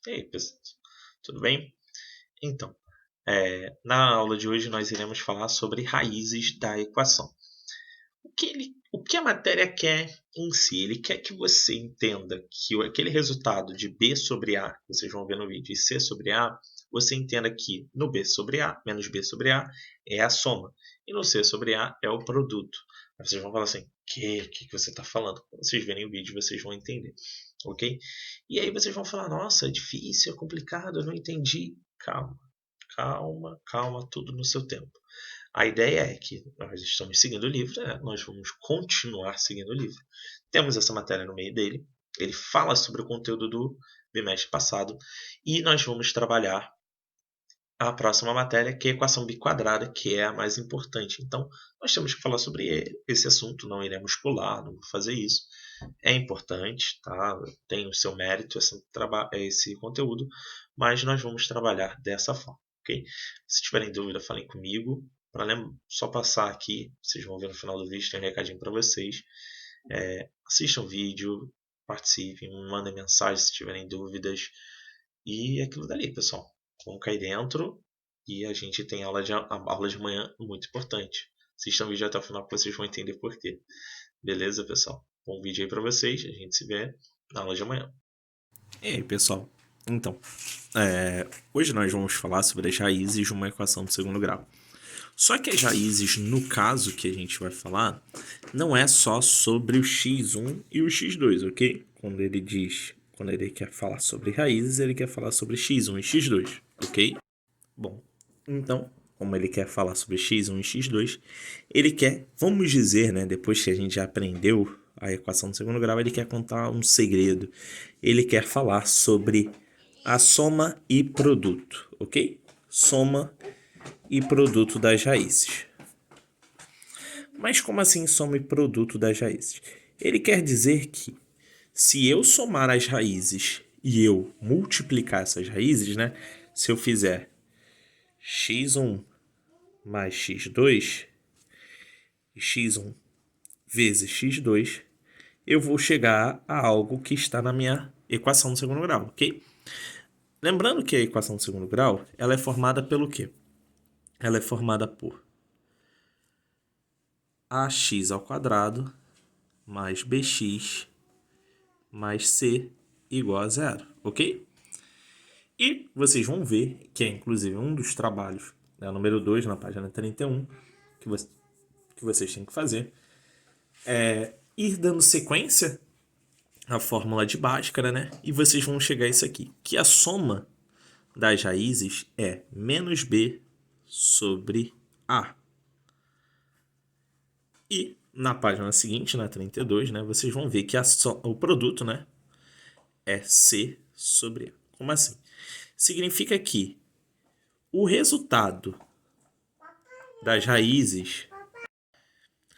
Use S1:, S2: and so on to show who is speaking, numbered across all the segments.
S1: E aí, pessoal, tudo bem? Então, na aula de hoje nós iremos falar sobre raízes da equação. O que a matéria quer em si? Ele quer que você entenda que aquele resultado de B sobre A, que vocês vão ver no vídeo, e C sobre A, você entenda que no B sobre A, menos B sobre A, é a soma. E no C sobre A é o produto. Aí vocês vão falar assim, que você está falando? Quando vocês verem o vídeo, vocês vão entender. Ok? E aí vocês vão falar, nossa, é difícil, é complicado, eu não entendi. Calma, calma, calma, tudo no seu tempo. A ideia é que nós estamos seguindo o livro, né? Nós vamos continuar seguindo o livro. Temos essa matéria no meio dele, ele fala sobre o conteúdo do bimestre passado e nós vamos trabalhar a próxima matéria, que é a equação biquadrada, que é a mais importante. Então, nós temos que falar sobre esse assunto, não iremos pular, não vou fazer isso. É importante, tá? Tem o seu mérito esse conteúdo, mas nós vamos trabalhar dessa forma, ok? Se tiverem dúvida, falem comigo. Para só passar aqui, vocês vão ver no final do vídeo, tem um recadinho para vocês. Assistam o vídeo, participem, mandem mensagem se tiverem dúvidas. E é aquilo dali, pessoal. Vamos cair dentro e a gente tem aula de manhã muito importante. Assistam o vídeo até o final que vocês vão entender por quê. Beleza, pessoal? Bom vídeo aí para vocês. A gente se vê na aula de amanhã.
S2: E aí, pessoal? Então, hoje nós vamos falar sobre as raízes de uma equação do segundo grau. Só que as raízes, no caso que a gente vai falar, não é só sobre o x1 e o x2, ok? Quando ele quer falar sobre raízes, ele quer falar sobre x1 e x2, ok? Bom, então, como ele quer falar sobre x1 e x2, ele quer, vamos dizer, né, depois que a gente já aprendeu a equação do segundo grau, ele quer contar um segredo. Ele quer falar sobre a soma e produto, ok? Soma e produto das raízes. Mas como assim soma e produto das raízes? Ele quer dizer que se eu somar as raízes e eu multiplicar essas raízes, né? Se eu fizer x1 mais x2 e x1 vezes x2, eu vou chegar a algo que está na minha equação do segundo grau, ok? Lembrando que a equação do segundo grau, ela é formada pelo quê? Ela é formada por ax ao quadrado mais bx mais c igual a zero, ok? E vocês vão ver que é inclusive um dos trabalhos, né, número 2, na página 31, que vocês têm que fazer, é ir dando sequência à fórmula de Bhaskara, né? E vocês vão chegar a isso aqui, que a soma das raízes é menos b sobre a. E na página seguinte, na 32, né, vocês vão ver que o produto, né, é c sobre a. Como assim? Significa que o resultado das raízes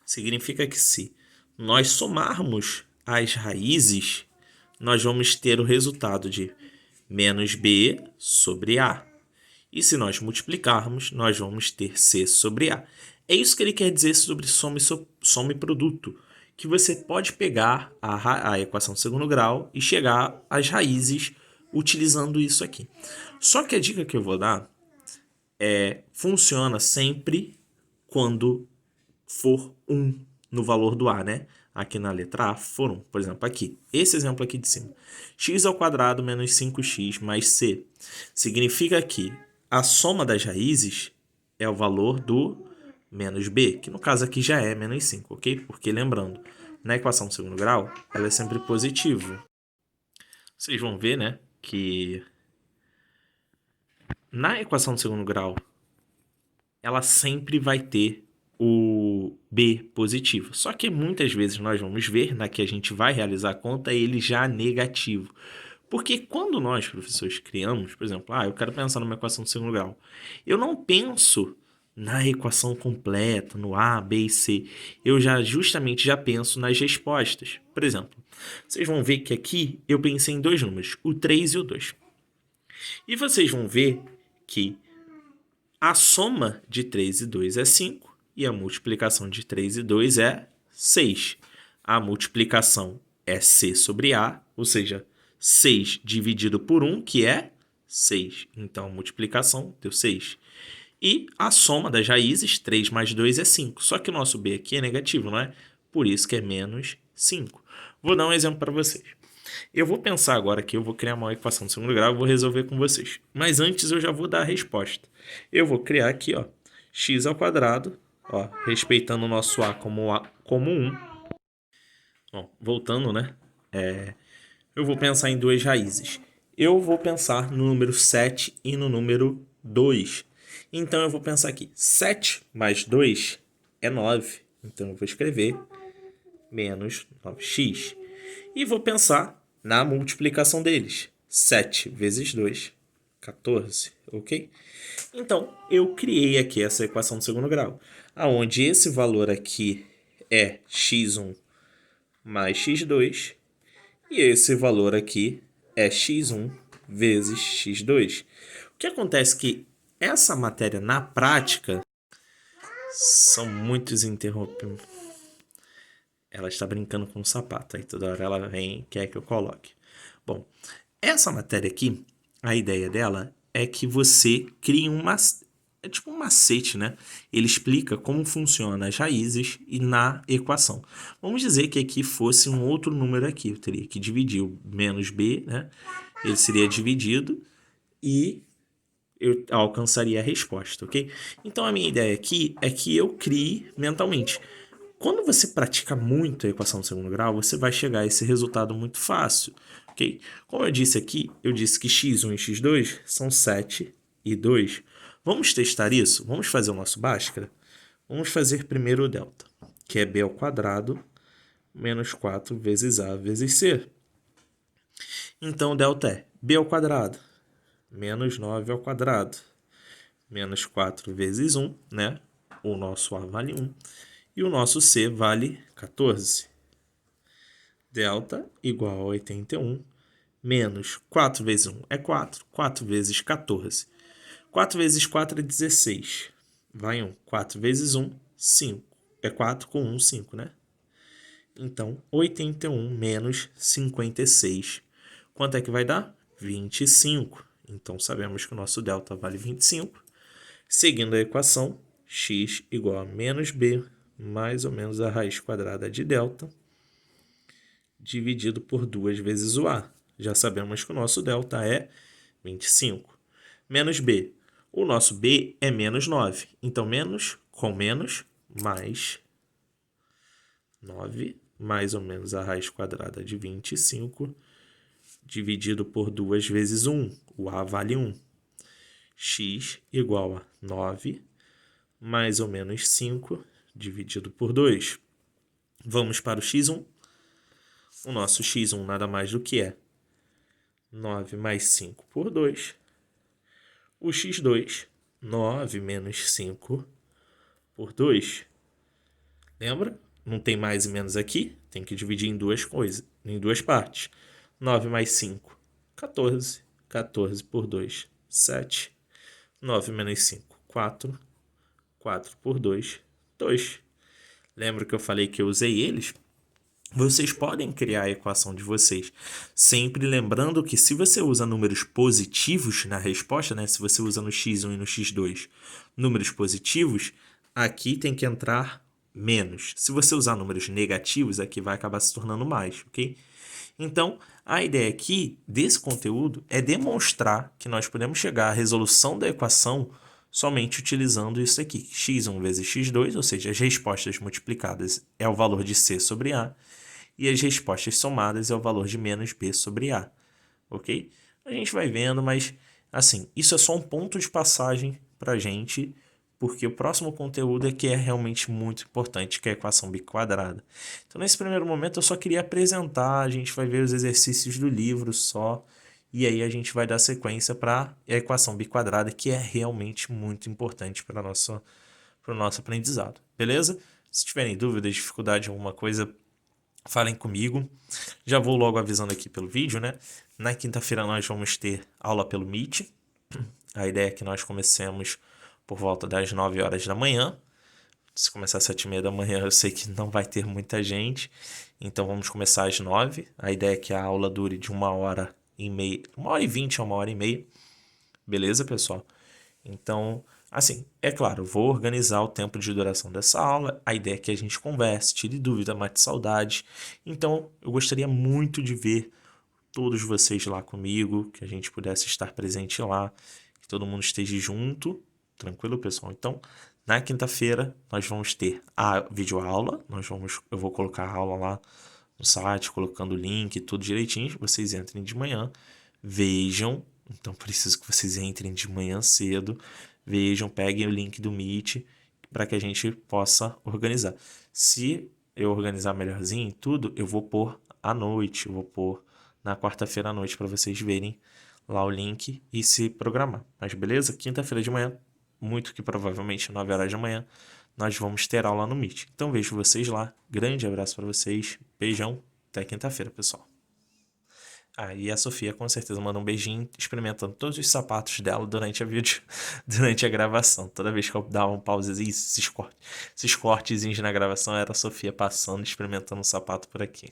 S2: significa que se nós somarmos as raízes, nós vamos ter o resultado de menos b sobre a. E se nós multiplicarmos, nós vamos ter c sobre a. É isso que ele quer dizer sobre soma e produto, que você pode pegar a equação de segundo grau e chegar às raízes utilizando isso aqui. Só que a dica que eu vou dar funciona sempre quando for 1 no valor do a, né? Aqui na letra A for 1. Por exemplo, aqui, esse exemplo aqui de cima. X ao quadrado menos 5x mais c. Significa que a soma das raízes é o valor do menos b, que no caso aqui já é menos 5, ok? Porque lembrando, na equação do segundo grau, ela é sempre positiva. Vocês vão ver, né, que na equação do segundo grau, ela sempre vai ter o B positivo. Só que muitas vezes nós vamos ver, na que a gente vai realizar a conta, ele já negativo. Porque quando nós, professores, criamos, por exemplo, eu quero pensar numa equação de segundo grau, eu não penso na equação completa, no A, B e C. Eu justamente já penso nas respostas. Por exemplo, vocês vão ver que aqui eu pensei em dois números, o 3 e o 2. E vocês vão ver que a soma de 3 e 2 é 5 e a multiplicação de 3 e 2 é 6. A multiplicação é C sobre A, ou seja, 6 dividido por 1, que é 6. Então, a multiplicação deu 6. E a soma das raízes, 3 mais 2 é 5. Só que o nosso b aqui é negativo, não é? Por isso que é menos 5. Vou dar um exemplo para vocês. Eu vou pensar agora que eu vou criar uma equação de segundo grau e vou resolver com vocês. Mas antes eu já vou dar a resposta. Eu vou criar aqui, ó, x ao quadrado, ó, respeitando o nosso a como 1. Bom, voltando, né? Eu vou pensar em duas raízes. Eu vou pensar no número 7 e no número 2. Então, eu vou pensar aqui. 7 mais 2 é 9. Então, eu vou escrever menos 9x. E vou pensar na multiplicação deles. 7 vezes 2, 14, ok? Então, eu criei aqui essa equação de segundo grau, onde esse valor aqui é x1 mais x2, e esse valor aqui é x1 vezes x2. O que acontece é que essa matéria, na prática, são muitos interrompentes. Ela está brincando com um sapato, aí toda hora ela vem e quer que eu coloque. Bom, essa matéria aqui, a ideia dela é que você crie é tipo um macete, né? Ele explica como funciona as raízes e na equação. Vamos dizer que aqui fosse um outro número aqui. Eu teria que dividir o menos b, né? Ele seria dividido e eu alcançaria a resposta, ok? Então, a minha ideia aqui é que eu crie mentalmente. Quando você pratica muito a equação do segundo grau, você vai chegar a esse resultado muito fácil, ok? Como eu disse aqui, eu disse que x1 e x2 são 7 e 2. Vamos testar isso? Vamos fazer o nosso Bhaskara? Vamos fazer primeiro o delta, que é b ao quadrado menos 4 vezes a vezes c. Então, o delta é b ao quadrado menos 9 ao quadrado menos 4 vezes 1, né? O nosso a vale 1. E o nosso c vale 14. Delta igual a 81 menos 4 vezes 1 é 4. 4 vezes 14. 4 vezes 4 é 16. Vai 1. 4 vezes 1, 5. É 4 com 1, 5, né? Então, 81 menos 56. Quanto é que vai dar? 25. Então, sabemos que o nosso delta vale 25. Seguindo a equação, x igual a menos b mais ou menos a raiz quadrada de delta dividido por 2 vezes o a. Já sabemos que o nosso delta é 25. Menos b. O nosso b é menos 9. Então, menos com menos, mais 9, mais ou menos a raiz quadrada de 25, dividido por 2 vezes 1. O a vale 1. X igual a 9, mais ou menos 5, dividido por 2. Vamos para o x1. O nosso x1 nada mais do que é 9 mais 5 por 2. O x2, 9 menos 5 por 2. Lembra? Não tem mais e menos aqui. Tem que dividir em duas coisas, em duas partes. 9 mais 5, 14. 14 por 2, 7. 9 menos 5, 4. 4 por 2, 2. Lembra que eu falei que eu usei eles? Vocês podem criar a equação de vocês, sempre lembrando que se você usa números positivos na resposta, né, se você usa no x1 e no x2 números positivos, aqui tem que entrar menos. Se você usar números negativos, aqui vai acabar se tornando mais, ok? Então, a ideia aqui desse conteúdo é demonstrar que nós podemos chegar à resolução da equação somente utilizando isso aqui, x1 vezes x2, ou seja, as respostas multiplicadas é o valor de c sobre a, e as respostas somadas é o valor de menos b sobre a, ok? A gente vai vendo, mas, assim, isso é só um ponto de passagem para a gente, porque o próximo conteúdo é que é realmente muito importante, que é a equação biquadrada. Então, nesse primeiro momento, eu só queria apresentar, a gente vai ver os exercícios do livro só, e aí a gente vai dar sequência para a equação biquadrada, que é realmente muito importante para o nosso aprendizado, beleza? Se tiverem dúvidas, dificuldade, alguma coisa, falem comigo. Já vou logo avisando aqui pelo vídeo, né? Na quinta-feira nós vamos ter aula pelo Meet. A ideia é que nós comecemos por volta das 9 horas da manhã. Se começar às 7h30 da manhã, eu sei que não vai ter muita gente. Então, vamos começar às 9. A ideia é que a aula dure de 1 hora e meia, 1h20 a 1h30, beleza, pessoal? Então, assim, é claro, eu vou organizar o tempo de duração dessa aula. A ideia é que a gente converse, tire dúvida, mate saudade. Então, eu gostaria muito de ver todos vocês lá comigo, que a gente pudesse estar presente lá, que todo mundo esteja junto, tranquilo, pessoal? Então, na quinta-feira, nós vamos ter a videoaula, eu vou colocar a aula lá no site, colocando o link, tudo direitinho. Vocês entrem de manhã, vejam. Então, preciso que vocês entrem de manhã cedo, vejam, peguem o link do Meet para que a gente possa organizar. Se eu organizar melhorzinho tudo, eu vou pôr à noite, eu vou pôr na quarta-feira à noite para vocês verem lá o link e se programar. Mas beleza? Quinta-feira de manhã, muito que provavelmente 9 horas da manhã, nós vamos ter aula no Meet. Então vejo vocês lá. Grande abraço para vocês. Beijão. Até quinta-feira, pessoal. E a Sofia com certeza manda um beijinho, experimentando todos os sapatos dela durante a vídeo, durante a gravação. Toda vez que eu dava um pausezinho, esses cortezinhos na gravação, era a Sofia passando, experimentando um sapato por aqui.